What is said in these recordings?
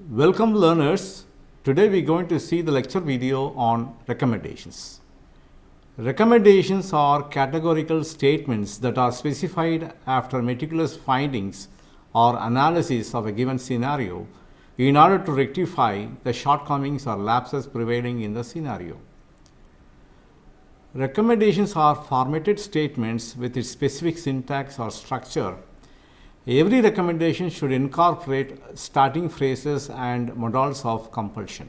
Welcome learners. Today we are going to see the lecture video on recommendations. Recommendations are categorical statements that are specified after meticulous findings or analysis of a given scenario in order to rectify the shortcomings or lapses prevailing in the scenario. Recommendations are formatted statements with its specific syntax or structure. Every recommendation should incorporate starting phrases and modals of compulsion.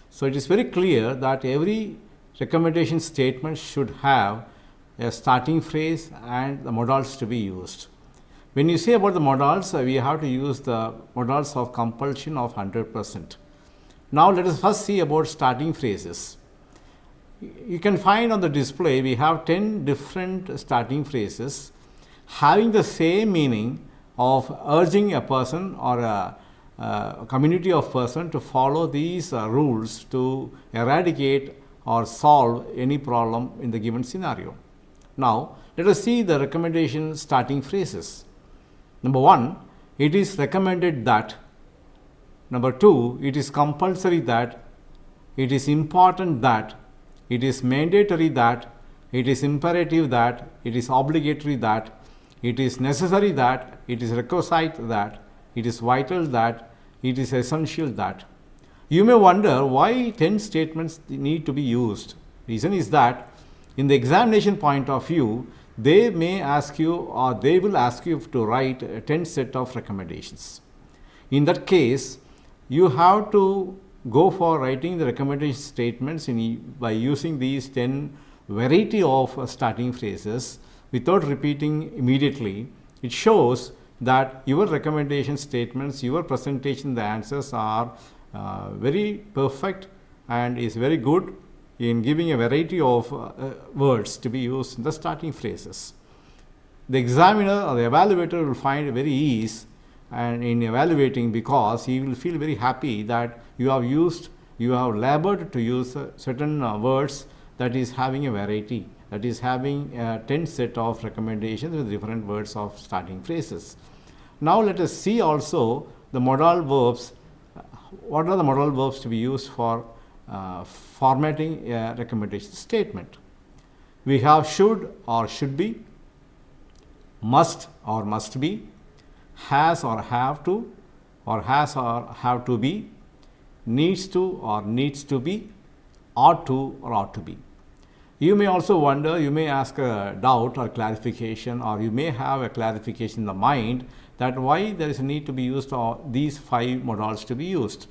So, it is very clear that every recommendation statement should have a starting phrase and the modals to be used. When you say about the modals, we have to use the modals of compulsion of 100%. Now, let us first see about starting phrases. You can find on the display we have 10 different starting phrases having the same meaning of urging a person or a community of person to follow these rules to eradicate or solve any problem in the given scenario. Now, let us see the recommendation starting phrases. Number 1, it is recommended that. Number 2, it is compulsory that. It is important that. It is mandatory that. It is imperative that. It is obligatory that. It is necessary that, it is requisite that, it is vital that, it is essential that. You may wonder why 10 statements need to be used. Reason is that in the examination point of view, they may ask you or they will ask you to write a 10 set of recommendations. In that case, you have to go for writing the recommendation statements by using these 10 variety of starting phrases without repeating immediately. It shows that your recommendation statements, your presentation, the answers are very perfect and is very good in giving a variety of words to be used in the starting phrases. The examiner or the evaluator will find very ease and in evaluating because he will feel very happy that you have labored to use certain words that is having a variety, that is having a 10 set of recommendations with different words of starting phrases. Now, let us see also the modal verbs. What are the modal verbs to be used for formatting a recommendation statement? We have should or should be, must or must be, has or have to, or has or have to be, needs to or needs to be, ought to or ought to be. You may also wonder, you may ask a doubt or clarification, or you may have a clarification in the mind that why there is a need to be used or these 5 modals to be used.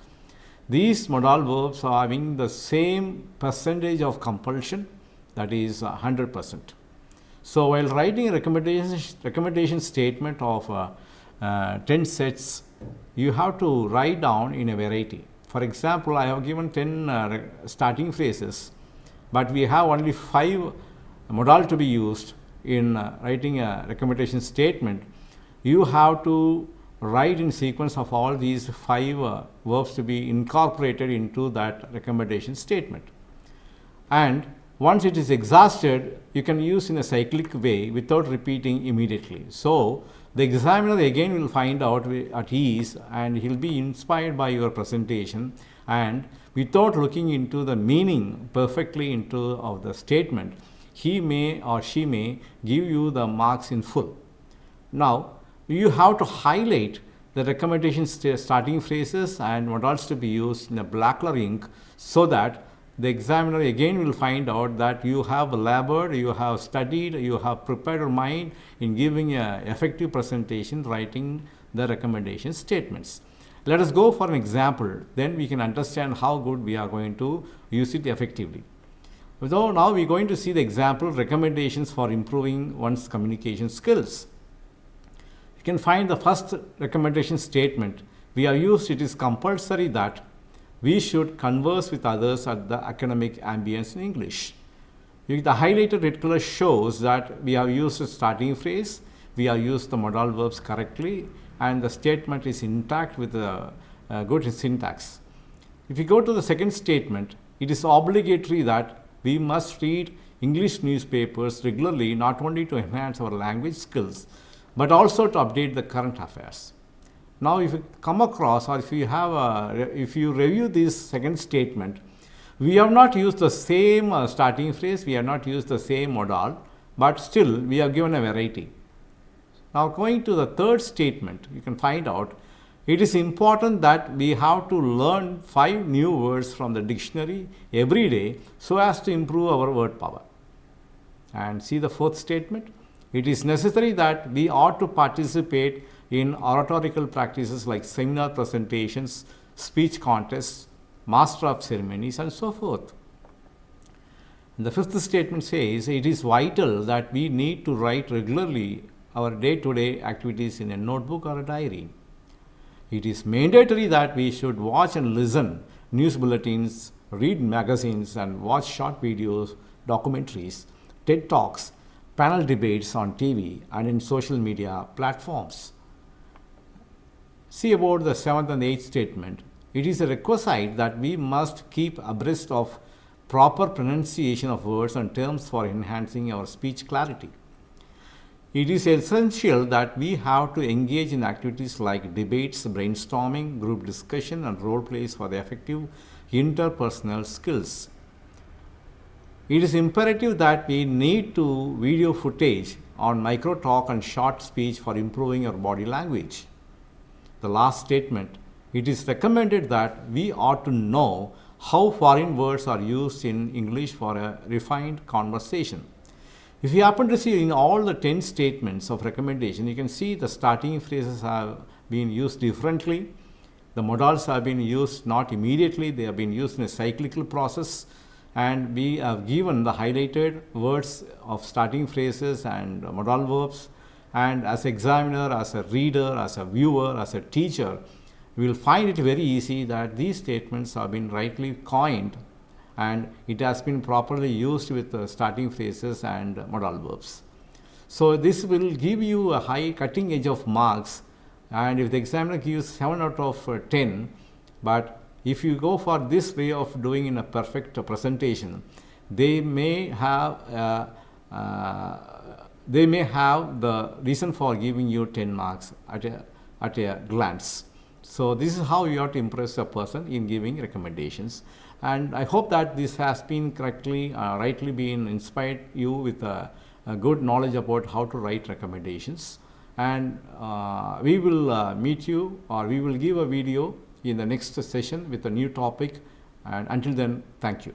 These modal verbs are having the same percentage of compulsion, that is 100%. So, while writing a recommendation statement of 10 sets, you have to write down in a variety. For example, I have given 10 starting phrases, but we have only 5 modal to be used in writing a recommendation statement. You have to write in sequence of all these 5 verbs to be incorporated into that recommendation statement. And once it is exhausted, you can use in a cyclic way without repeating immediately. So, the examiner again will find out at ease and he will be inspired by your presentation, and without looking into the meaning perfectly into of the statement, he may or she may give you the marks in full. Now, you have to highlight the recommendation starting phrases and modals to be used in a black color ink so that the examiner again will find out that you have labored, you have studied, you have prepared your mind in giving an effective presentation writing the recommendation statements. Let us go for an example, then we can understand how good we are going to use it effectively. So, now we are going to see the example recommendations for improving one's communication skills. You can find the first recommendation statement. We have used it is compulsory that we should converse with others at the academic ambience in English. The highlighted red color shows that we have used a starting phrase, we have used the modal verbs correctly, and the statement is intact with a good syntax. If you go to the second statement, it is obligatory that we must read English newspapers regularly, not only to enhance our language skills, but also to update the current affairs. Now, if you come across, or if you review this second statement, we have not used the same starting phrase, we have not used the same modal, but still we have given a variety. Now, going to the third statement, you can find out it is important that we have to learn 5 new words from the dictionary every day so as to improve our word power. And see the fourth statement, it is necessary that we ought to participate in oratorical practices like seminar presentations, speech contests, master of ceremonies, and so forth. And the fifth statement says it is vital that we need to write regularly our day-to-day activities in a notebook or a diary. It is mandatory that we should watch and listen news bulletins, read magazines, and watch short videos, documentaries, TED Talks, panel debates on TV and in social media platforms. See about the seventh and eighth statement. It is a requisite that we must keep abreast of proper pronunciation of words and terms for enhancing our speech clarity. It is essential that we have to engage in activities like debates, brainstorming, group discussion, and role plays for the effective interpersonal skills. It is imperative that we need to video footage on micro talk and short speech for improving our body language. The last statement, it is recommended that we ought to know how foreign words are used in English for a refined conversation. If you happen to see in all the 10 statements of recommendation, you can see the starting phrases have been used differently. The modals have been used not immediately, they have been used in a cyclical process, and we have given the highlighted words of starting phrases and modal verbs. And as examiner, as a reader, as a viewer, as a teacher, we will find it very easy that these statements have been rightly coined and it has been properly used with starting phrases and modal verbs. So this will give you a high cutting edge of marks, and if the examiner gives 7 out of 10, but if you go for this way of doing in a perfect presentation, they may have the reason for giving you 10 marks at a glance. So this is how you have to impress a person in giving recommendations. And I hope that this has been rightly been inspired you with a good knowledge about how to write recommendations. And we will meet you, or we will give a video in the next session with a new topic. And until then, thank you.